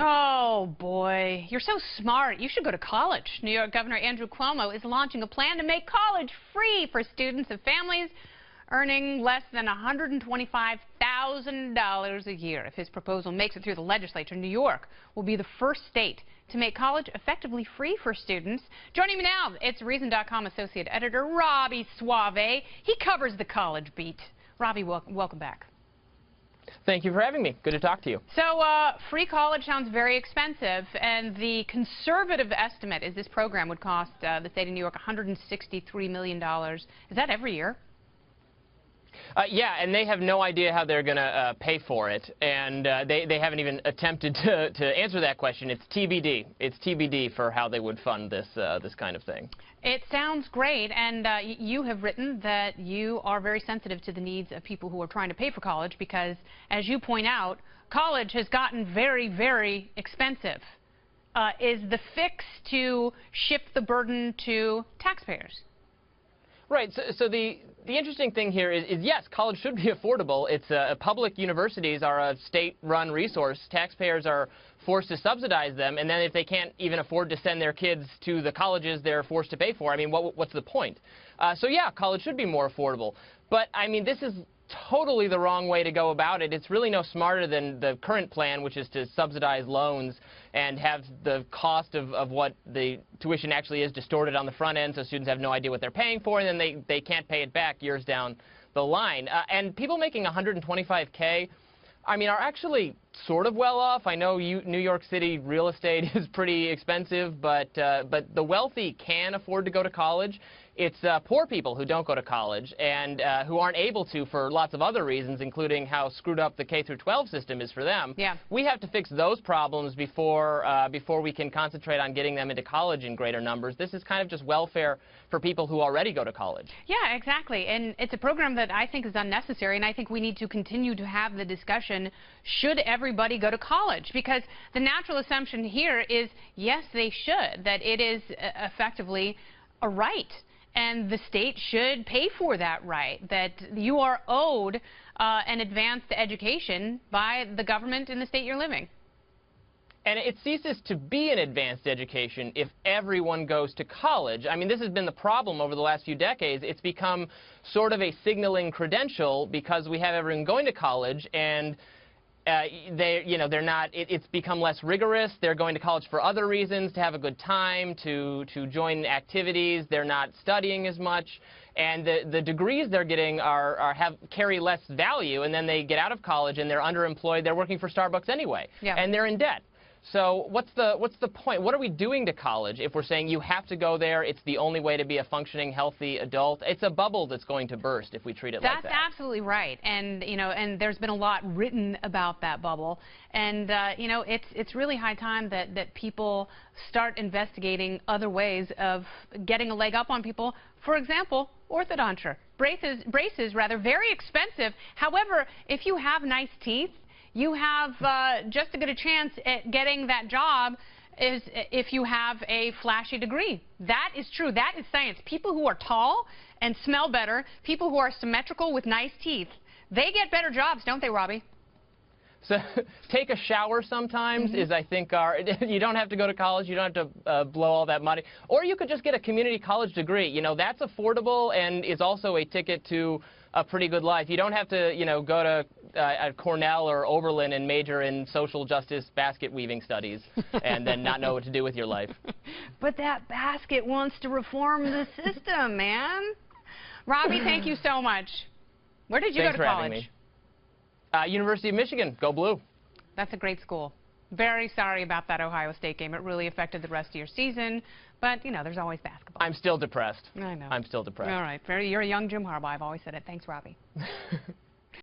Oh, boy. You're so smart. You should go to college. New York Governor Andrew Cuomo is launching a plan to make college free for students of families earning less than $125,000 a year. If his proposal makes it through the legislature, New York will be the first state to make college effectively free for students. Joining me now, it's Reason.com Associate Editor Robby Soave. He covers the college beat. Robby, welcome back. Thank you for having me. Good to talk to you. So free college sounds very expensive, and the conservative estimate is this program would cost the state of New York $163 million. Is that every year? Yeah, and they have no idea how they're going to pay for it, and they haven't even attempted to answer that question. It's TBD. It's TBD for how they would fund this this kind of thing. It sounds great, and you have written that you are very sensitive to the needs of people who are trying to pay for college because, as you point out, college has gotten very, very expensive. Is the fix to shift the burden to taxpayers? Right. So the interesting thing here is yes, college should be affordable. It's public universities are a state-run resource. Taxpayers are forced to subsidize them, and then if they can't even afford to send their kids to the colleges they're forced to pay for, I mean, what's the point? So yeah, college should be more affordable. But I mean, this is totally the wrong way to go about it. It's really no smarter than the current plan, which is to subsidize loans and have the cost of what the tuition actually is distorted on the front end, so students have no idea what they're paying for, and then they can't pay it back years down the line. And people making $125K, I mean, are actually sort of well off. I know New York City real estate is pretty expensive, but the wealthy can afford to go to college. It's poor people who don't go to college and who aren't able to for lots of other reasons, including how screwed up the K-12 system is for them. Yeah. We have to fix those problems before we can concentrate on getting them into college in greater numbers. This is kind of just welfare for people who already go to college. Yeah, exactly. And it's a program that I think is unnecessary, and I think we need to continue to have the discussion, should everybody go to college? Because the natural assumption here is, yes, they should, that it is effectively a right. And the state should pay for that right, that you are owed an advanced education by the government in the state you're living. And it ceases to be an advanced education if everyone goes to college. I mean, this has been the problem over the last few decades. It's become sort of a signaling credential because we have everyone going to college, and they're not. It's become less rigorous. They're going to college for other reasons, to have a good time, to join activities. They're not studying as much, and the degrees they're getting carry less value. And then they get out of college and they're underemployed. They're working for Starbucks anyway, yeah. And they're in debt. So what's the point? What are we doing to college if we're saying you have to go there? It's the only way to be a functioning, healthy adult. It's a bubble that's going to burst if we treat it like that. That's absolutely right. And and there's been a lot written about that bubble. And it's really high time that people start investigating other ways of getting a leg up on people. For example, orthodonture. Braces, rather, very expensive. However, if you have nice teeth, you have just as good a chance at getting that job as if you have a flashy degree. That is true. That is science. People who are tall and smell better, people who are symmetrical with nice teeth, they get better jobs, don't they, Robby? So take a shower sometimes is, I think, you don't have to go to college. You don't have to blow all that money. Or you could just get a community college degree. You know, that's affordable and is also a ticket to a pretty good life. You don't have to, go to Cornell or Oberlin and major in social justice basket weaving studies and then not know what to do with your life. But that basket wants to reform the system, man. Robby, thank you so much. Where did you go to college? Thanks for having me. University of Michigan. Go Blue. That's a great school. Very sorry about that Ohio State game. It really affected the rest of your season. But, there's always basketball. I'm still depressed. I know. I'm still depressed. All right. You're a young Jim Harbaugh. I've always said it. Thanks, Robby.